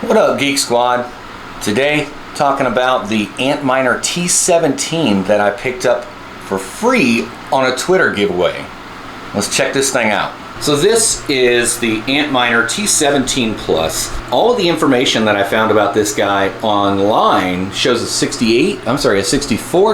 What up, Geek Squad? Today, talking about the antminer T17 that I picked up for free on a Twitter giveaway. Let's check this thing out. So this is the antminer T17 Plus. All of the information that I found about this guy online shows a 64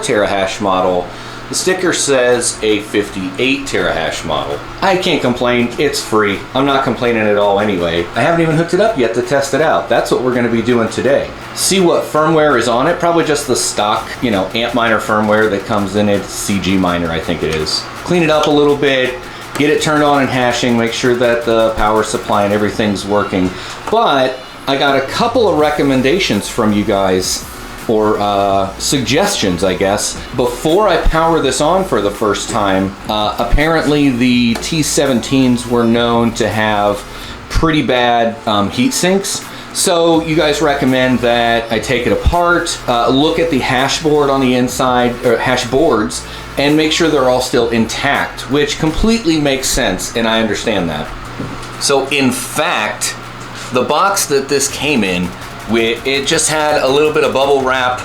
terahash model. The sticker says a 58 terahash model. I can't complain, it's free. I'm not complaining at all anyway. I haven't even hooked it up yet to test it out. That's what we're gonna be doing today. See what firmware is on it, probably just the stock, antminer firmware that comes in it, CG miner I think it is. Clean it up a little bit, get it turned on and hashing, make sure that the power supply and everything's working. But I got a couple of recommendations from you guys, or suggestions, I guess. Before I power this on for the first time, apparently the T17s were known to have pretty bad heat sinks. So you guys recommend that I take it apart, look at the hash board on the inside, or hash boards, and make sure they're all still intact, which completely makes sense, and I understand that. So in fact, the box that this came in, it just had a little bit of bubble wrap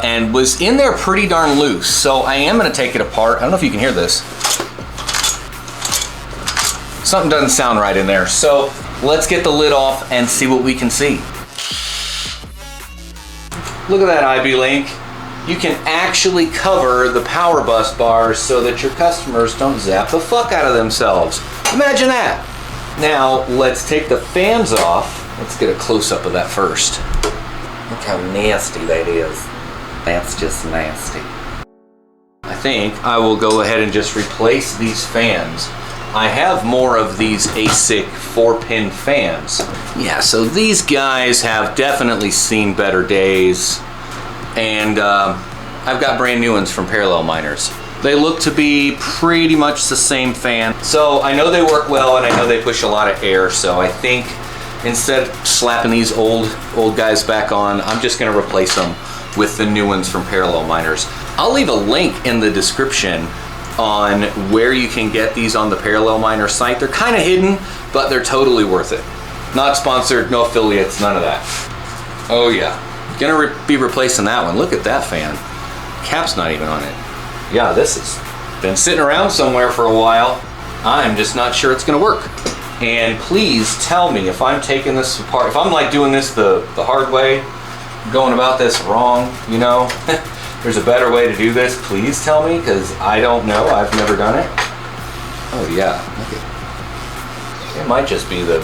and was in there pretty darn loose. So I am gonna take it apart. I don't know if you can hear this. Something doesn't sound right in there. So let's get the lid off and see what we can see. Look at that IB link. You can actually cover the power bus bars so that your customers don't zap the fuck out of themselves. Imagine that. Now let's take the fans off. Let's get a close-up of that first. Look how nasty that is. That's just nasty. I think I will go ahead and just replace these fans. I have more of these ASIC 4-pin fans. Yeah, so these guys have definitely seen better days. And I've got brand new ones from Parallel Miners. They look to be pretty much the same fan. So I know they work well and I know they push a lot of air, so I think instead of slapping these old guys back on, I'm just gonna replace them with the new ones from Parallel Miners. I'll leave a link in the description on where you can get these on the Parallel Miner site. They're kind of hidden, but they're totally worth it. Not sponsored, no affiliates, none of that. Oh yeah, gonna be replacing that one. Look at that fan. Cap's not even on it. Yeah, this has been sitting around somewhere for a while. I'm just not sure it's gonna work. And please tell me if I'm taking this apart, if I'm like doing this the hard way, going about this wrong, there's a better way to do this, please tell me, because I don't know, I've never done it. Oh yeah, look at, it might just be the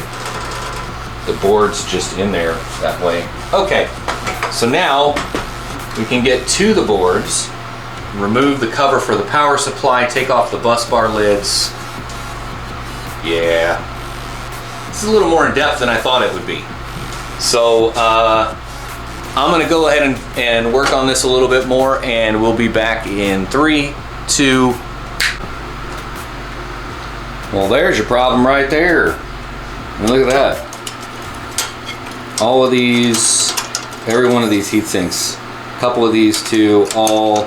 board's just in there that way. Okay, so now we can get to the boards, remove the cover for the power supply, take off the bus bar lids. Yeah. This is a little more in depth than I thought it would be. So I'm gonna go ahead and work on this a little bit more, and we'll be back in 3, 2. Well, there's your problem right there. And look at that. All of these, every one of these heat sinks, a couple of these too, all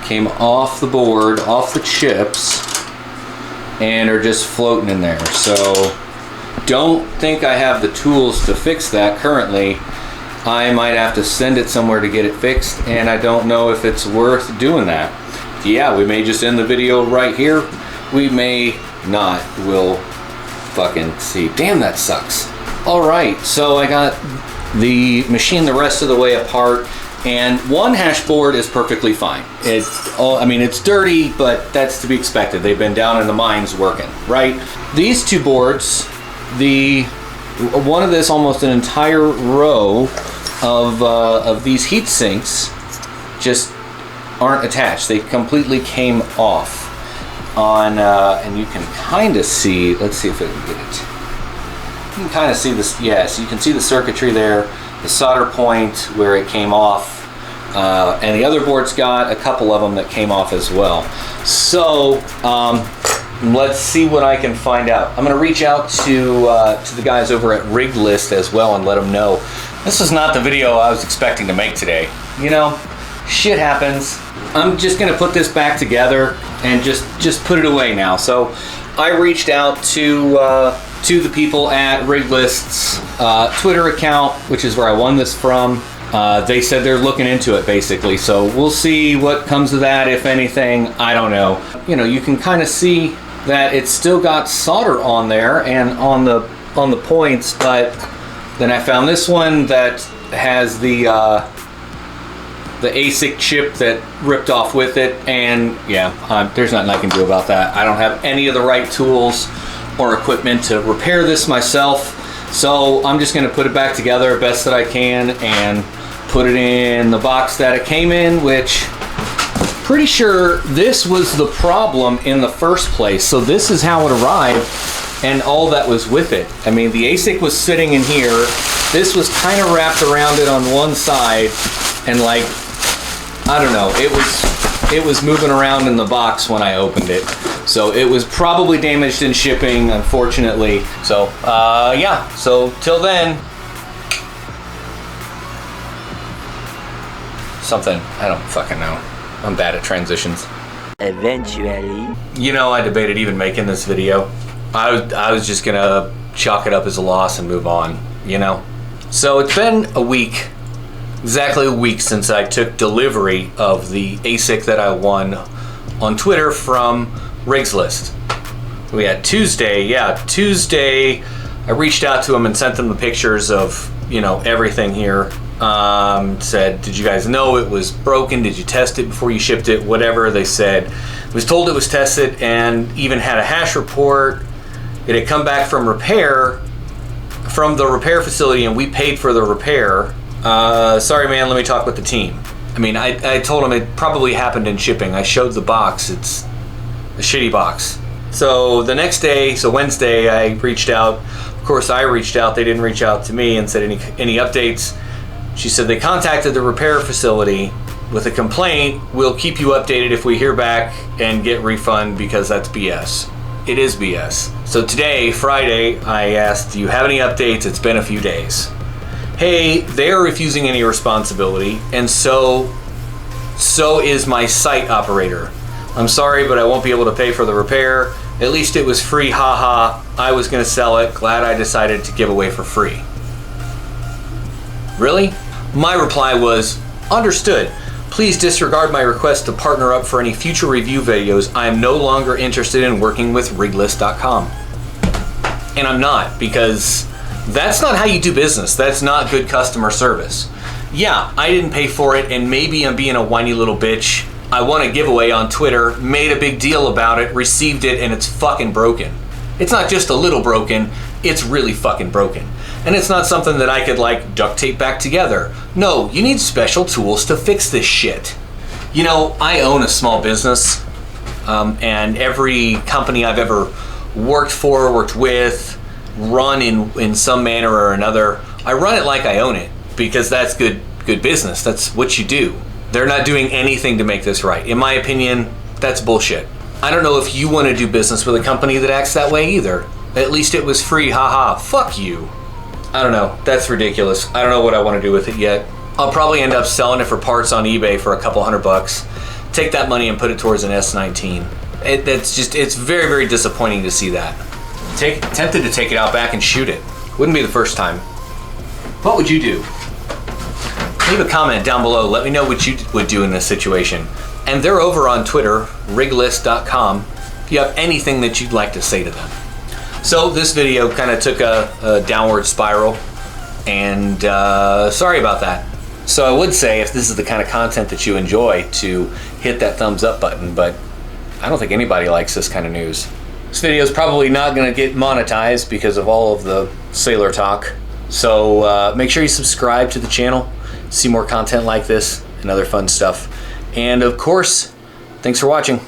came off the board, off the chips, and are just floating in there. So don't think I have the tools to fix that currently. I might have to send it somewhere to get it fixed, and I don't know if it's worth doing that. Yeah, we may just end the video right here. We may not. We'll fucking see. Damn, that sucks. All right, so I got the machine the rest of the way apart, and one hash board is perfectly fine. It's dirty, but that's to be expected. They've been down in the mines working, right? These two boards, one of this almost an entire row of these heat sinks just aren't attached. They completely came off on, and you can kind of see, let's see if I can get it. You can kind of see this, yes, you can see the circuitry there, the solder point where it came off, and the other board's got a couple of them that came off as well. So let's see what I can find out. I'm going to reach out to the guys over at Rig List as well and let them know. This is not the video I was expecting to make today. Shit happens. I'm just going to put this back together and just put it away now. So I reached out to to the people at Riglist's Twitter account, which is where I won this from. They said they're looking into it, basically. So we'll see what comes of that, if anything. I don't know. You know, you can kind of see that it's still got solder on there and on the points, but then I found this one that has the ASIC chip that ripped off with it, and yeah, there's nothing I can do about that. I don't have any of the right tools or equipment to repair this myself, so I'm just going to put it back together best that I can and put it in the box that it came in, which pretty sure this was the problem in the first place. So this is how it arrived and all that was with it. I mean, the ASIC was sitting in here. This was kind of wrapped around it on one side, and like, I don't know, it was moving around in the box when I opened it. So it was probably damaged in shipping, unfortunately. So yeah, so till then, something, I don't fucking know. I'm bad at transitions. Eventually. You know, I debated even making this video. I was just gonna chalk it up as a loss and move on, you know? So it's been a week, exactly a week, since I took delivery of the ASIC that I won on Twitter from Rigslist. We had Tuesday, I reached out to them and sent them the pictures of, you know, everything here. Said, did you guys know it was broken? Did you test it before you shipped it? Whatever. They said, was told it was tested and even had a hash report. It had come back from repair, from the repair facility, and we paid for the repair. Sorry man, let me talk with the team. I mean, I told them it probably happened in shipping. I showed the box. It's a shitty box. So the next day, so Wednesday, I reached out. Of course, I reached out. They didn't reach out to me and said any updates. She said they contacted the repair facility with a complaint. We'll keep you updated if we hear back and get refund, because that's BS. It is BS. So today, Friday, I asked, do you have any updates? It's been a few days. Hey, they're refusing any responsibility, and so is my site operator. I'm sorry, but I won't be able to pay for the repair. At least it was free, haha. I was gonna sell it. Glad I decided to give away for free. Really? My reply was, understood. Please disregard my request to partner up for any future review videos. I am no longer interested in working with Riglist.com. And I'm not, because that's not how you do business. That's not good customer service. Yeah, I didn't pay for it, and maybe I'm being a whiny little bitch. I won a giveaway on Twitter, made a big deal about it, received it, and it's fucking broken. It's not just a little broken, it's really fucking broken. And it's not something that I could like duct tape back together. No, you need special tools to fix this shit. You know, I own a small business, and every company I've ever worked for, worked with, run in some manner or another, I run it like I own it, because that's good business. That's what you do. They're not doing anything to make this right. In my opinion, that's bullshit. I don't know if you want to do business with a company that acts that way either. At least it was free, haha, fuck you. I don't know, that's ridiculous. I don't know what I want to do with it yet. I'll probably end up selling it for parts on eBay for a couple $100. Take that money and put it towards an S19. It's very, very disappointing to see that. Tempted to take it out back and shoot it. Wouldn't be the first time. What would you do? Leave a comment down below. Let me know what you would do in this situation. And they're over on Twitter, Riglist.com, if you have anything that you'd like to say to them. So this video kind of took a downward spiral, and sorry about that. So I would say, if this is the kind of content that you enjoy, to hit that thumbs up button, but I don't think anybody likes this kind of news. This video is probably not going to get monetized because of all of the sailor talk. So make sure you subscribe to the channel, see more content like this and other fun stuff. And of course, thanks for watching.